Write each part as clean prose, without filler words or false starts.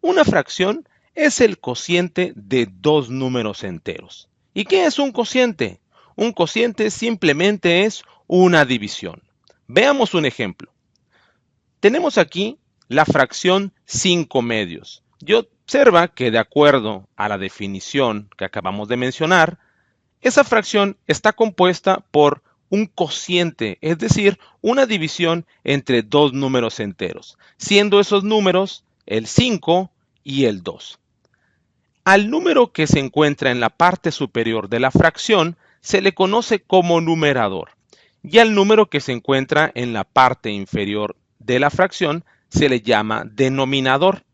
Una fracción es el cociente de dos números enteros. ¿Y qué es un cociente? Un cociente simplemente es una división. Veamos un ejemplo. Tenemos aquí la fracción 5 medios. Y observa que de acuerdo a la definición que acabamos de mencionar, esa fracción está compuesta por un cociente, es decir, una división entre dos números enteros, siendo esos números el 5 y el 2. Al número que se encuentra en la parte superior de la fracción se le conoce como numerador, y al número que se encuentra en la parte inferior de la fracción se le llama denominador.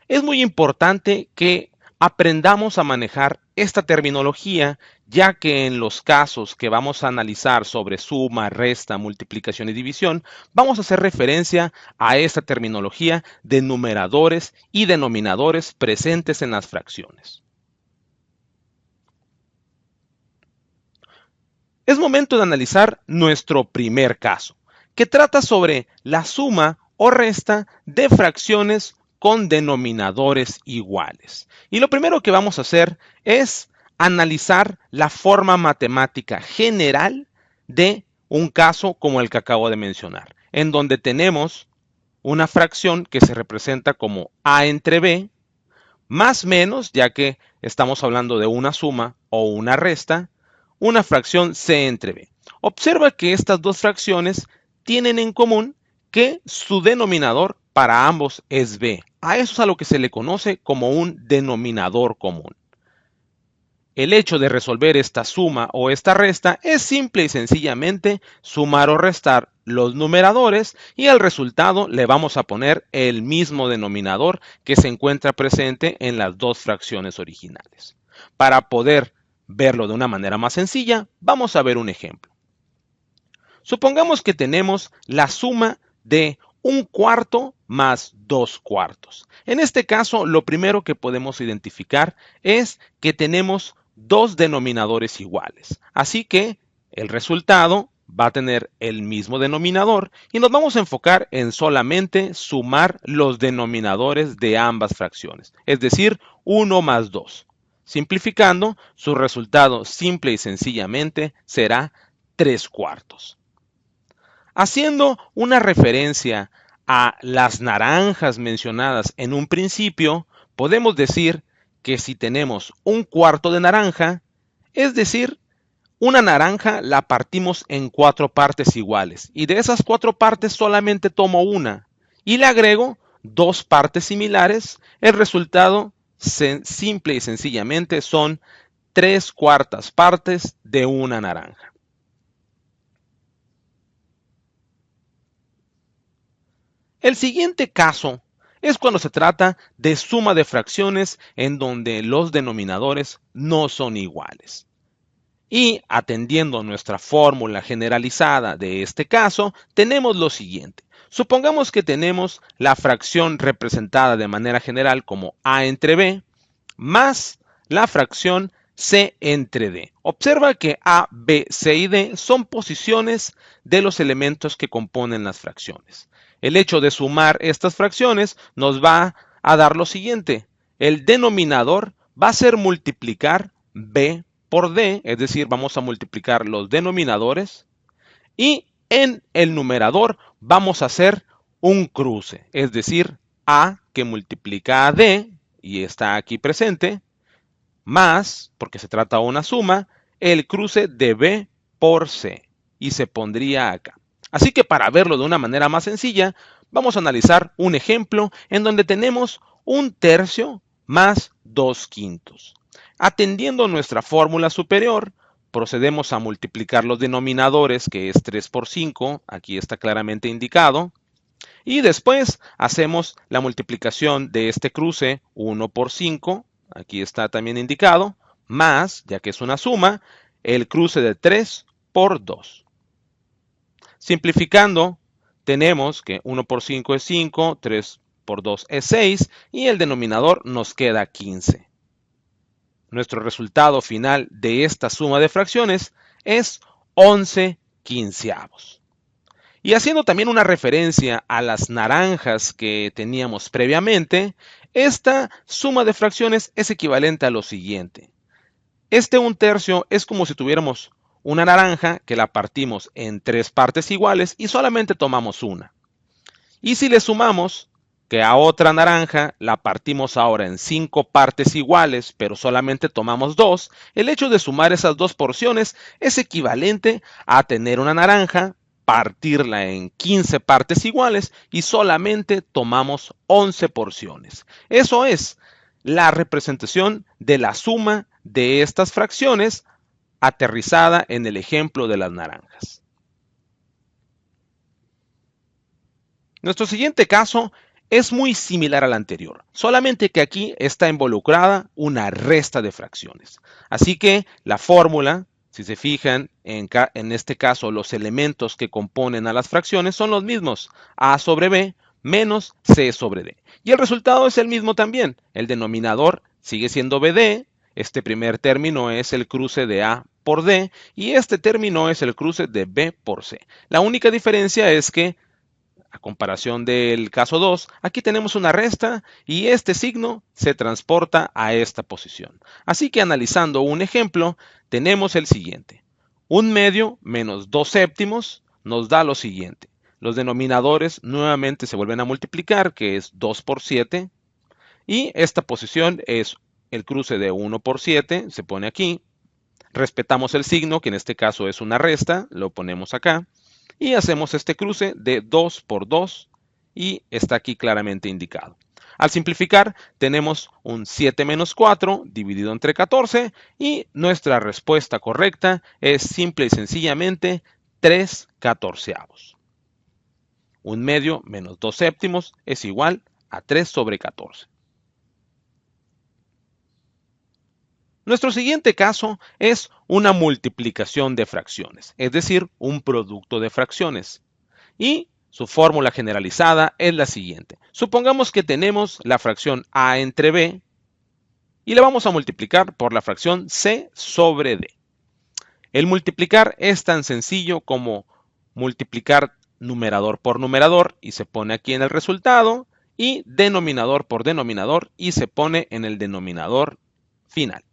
Es muy importante que aprendamos a manejar esta terminología, ya que en los casos que vamos a analizar sobre suma, resta, multiplicación y división, vamos a hacer referencia a esta terminología de numeradores y denominadores presentes en las fracciones. Es momento de analizar nuestro primer caso, que trata sobre la suma o resta de fracciones con denominadores iguales. Y lo primero que vamos a hacer es analizar la forma matemática general de un caso como el que acabo de mencionar, en donde tenemos una fracción que se representa como A entre B, más menos, ya que estamos hablando de una suma o una resta, una fracción C entre B. Observa que estas dos fracciones tienen en común que su denominador para ambos es B. A eso es a lo que se le conoce como un denominador común. El hecho de resolver esta suma o esta resta es simple y sencillamente sumar o restar los numeradores y al resultado le vamos a poner el mismo denominador que se encuentra presente en las dos fracciones originales. Para poder verlo de una manera más sencilla, vamos a ver un ejemplo. Supongamos que tenemos la suma de 1/4 más 2/4. En este caso, lo primero que podemos identificar es que tenemos dos denominadores iguales. Así que el resultado va a tener el mismo denominador y nos vamos a enfocar en solamente sumar los denominadores de ambas fracciones, es decir, 1 más 2. Simplificando, su resultado simple y sencillamente será 3/4. Haciendo una referencia a las naranjas mencionadas en un principio, podemos decir que si tenemos 1/4 de naranja, es decir, una naranja la partimos en 4 partes iguales y de esas 4 partes solamente tomo una y le agrego 2 partes similares, el resultado simple y sencillamente son 3/4 partes de una naranja. El siguiente caso es cuando se trata de suma de fracciones en donde los denominadores no son iguales. Y atendiendo nuestra fórmula generalizada de este caso, tenemos lo siguiente. Supongamos que tenemos la fracción representada de manera general como A entre B, más la fracción C entre D. Observa que A, B, C y D son posiciones de los elementos que componen las fracciones. El hecho de sumar estas fracciones nos va a dar lo siguiente. El denominador va a ser multiplicar B por D, es decir, vamos a multiplicar los denominadores, y en el numerador vamos a hacer un cruce, es decir, A que multiplica a D, y está aquí presente, más, porque se trata de una suma, el cruce de B por C, y se pondría acá. Así que para verlo de una manera más sencilla, vamos a analizar un ejemplo en donde tenemos 1/3 más 2/5. Atendiendo nuestra fórmula superior, procedemos a multiplicar los denominadores, que es 3 por 5, aquí está claramente indicado, y después hacemos la multiplicación de este cruce 1 por 5, aquí está también indicado, más, ya que es una suma, el cruce de 3 por 2. Simplificando, tenemos que 1 por 5 es 5, 3 por 2 es 6 y el denominador nos queda 15. Nuestro resultado final de esta suma de fracciones es 11/15. Y haciendo también una referencia a las naranjas que teníamos previamente, esta suma de fracciones es equivalente a lo siguiente. Este 1/3 es como si tuviéramos una naranja que la partimos en 3 partes iguales y solamente tomamos una. Y si le sumamos que a otra naranja la partimos ahora en 5 partes iguales, pero solamente tomamos 2, el hecho de sumar esas dos porciones es equivalente a tener una naranja, partirla en 15 partes iguales y solamente tomamos 11 porciones. Eso es la representación de la suma de estas fracciones aterrizada en el ejemplo de las naranjas. Nuestro siguiente caso es muy similar al anterior, solamente que aquí está involucrada una resta de fracciones. Así que la fórmula, si se fijan, en este caso los elementos que componen a las fracciones son los mismos, a sobre b menos c sobre d. Y el resultado es el mismo también, el denominador sigue siendo bd, este primer término es el cruce de a por d y este término es el cruce de b por c. La única diferencia es que a comparación del caso 2, aquí tenemos una resta y este signo se transporta a esta posición. Así que analizando un ejemplo, tenemos el siguiente. 1/2 menos 2/7 nos da lo siguiente. Los denominadores nuevamente se vuelven a multiplicar, que es 2 por 7. Y esta posición es el cruce de 1 por 7, se pone aquí. Respetamos el signo, que en este caso es una resta, lo ponemos acá. Y hacemos este cruce de 2 por 2 y está aquí claramente indicado. Al simplificar tenemos un 7 menos 4 dividido entre 14 y nuestra respuesta correcta es simple y sencillamente 3/14. 1/2 menos 2/7 es igual a 3 sobre 14. Nuestro siguiente caso es una multiplicación de fracciones, es decir, un producto de fracciones. Y su fórmula generalizada es la siguiente. Supongamos que tenemos la fracción a entre b y la vamos a multiplicar por la fracción c sobre d. El multiplicar es tan sencillo como multiplicar numerador por numerador y se pone aquí en el resultado y denominador por denominador y se pone en el denominador final.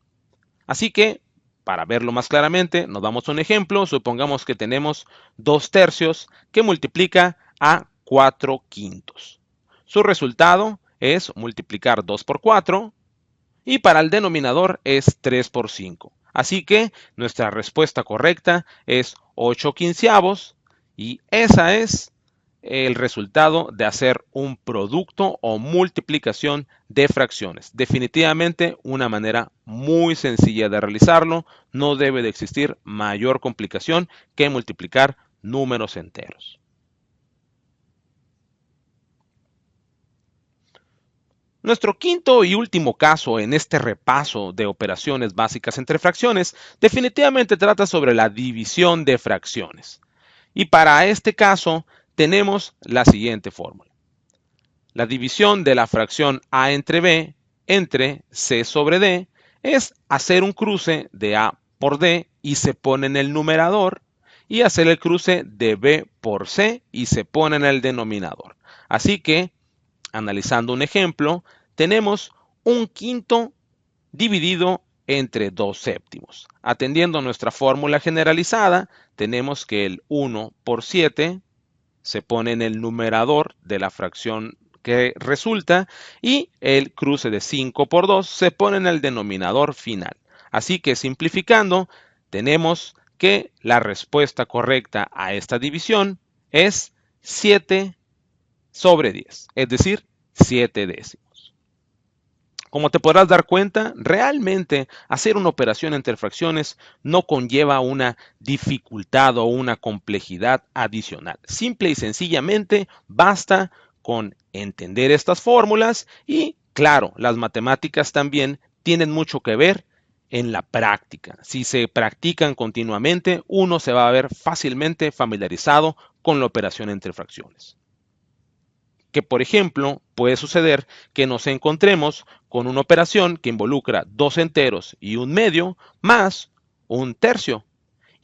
Así que, para verlo más claramente, nos damos un ejemplo. Supongamos que tenemos 2/3 que multiplica a 4/5. Su resultado es multiplicar 2 por 4 y para el denominador es 3 por 5. Así que nuestra respuesta correcta es 8/15 y esa es el resultado de hacer un producto o multiplicación de fracciones. Definitivamente una manera muy sencilla de realizarlo. No debe de existir mayor complicación que multiplicar números enteros. Nuestro quinto y último caso en este repaso de operaciones básicas entre fracciones definitivamente trata sobre la división de fracciones. Y para este caso tenemos la siguiente fórmula. La división de la fracción a entre b entre c sobre d es hacer un cruce de a por d y se pone en el numerador y hacer el cruce de b por c y se pone en el denominador. Así que, analizando un ejemplo, tenemos 1/5 dividido entre 2/7. Atendiendo a nuestra fórmula generalizada, tenemos que el 1 por 7 se pone en el numerador de la fracción que resulta y el cruce de 5 por 2 se pone en el denominador final. Así que simplificando, tenemos que la respuesta correcta a esta división es 7 sobre 10, es decir, 7 décimos. Como te podrás dar cuenta, realmente hacer una operación entre fracciones no conlleva una dificultad o una complejidad adicional. Simple y sencillamente basta con entender estas fórmulas y, claro, las matemáticas también tienen mucho que ver en la práctica. Si se practican continuamente, uno se va a ver fácilmente familiarizado con la operación entre fracciones. Que, por ejemplo, puede suceder que nos encontremos con una operación que involucra 2 enteros y 1/2 más 1/3.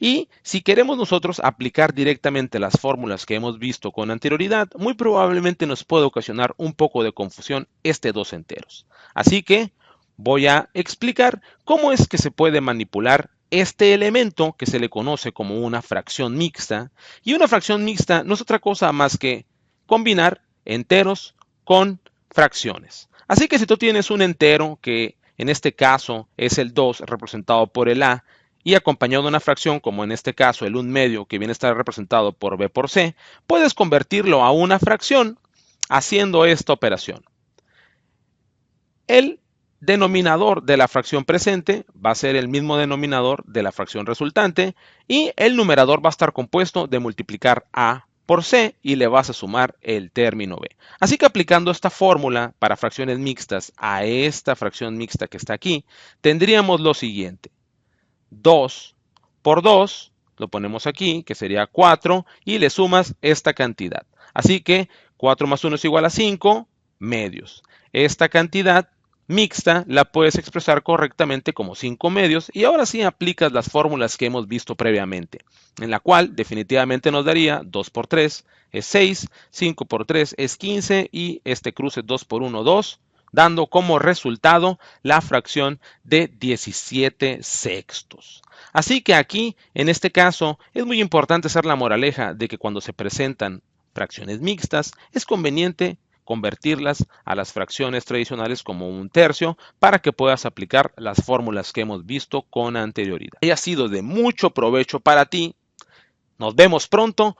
Y si queremos nosotros aplicar directamente las fórmulas que hemos visto con anterioridad, muy probablemente nos puede ocasionar un poco de confusión este 2 enteros. Así que voy a explicar cómo es que se puede manipular este elemento que se le conoce como una fracción mixta. Y una fracción mixta no es otra cosa más que combinar enteros con fracciones. Así que si tú tienes un entero que en este caso es el 2 representado por el A, y acompañado de una fracción, como en este caso el 1 medio, que viene a estar representado por B por C, puedes convertirlo a una fracción haciendo esta operación. El denominador de la fracción presente va a ser el mismo denominador de la fracción resultante y el numerador va a estar compuesto de multiplicar A por C y le vas a sumar el término B. Así que aplicando esta fórmula para fracciones mixtas a esta fracción mixta que está aquí, tendríamos lo siguiente. 2 por 2, lo ponemos aquí, que sería 4, y le sumas esta cantidad. Así que 4 más 1 es igual a 5 medios. Esta cantidad mixta la puedes expresar correctamente como 5 medios y ahora sí aplicas las fórmulas que hemos visto previamente, en la cual definitivamente nos daría 2 por 3 es 6, 5 por 3 es 15 y este cruce 2 por 1, 2, dando como resultado la fracción de 17 sextos. Así que aquí, en este caso, es muy importante hacer la moraleja de que cuando se presentan fracciones mixtas, es conveniente convertirlas a las fracciones tradicionales como un tercio para que puedas aplicar las fórmulas que hemos visto con anterioridad. Haya sido de mucho provecho para ti. Nos vemos pronto.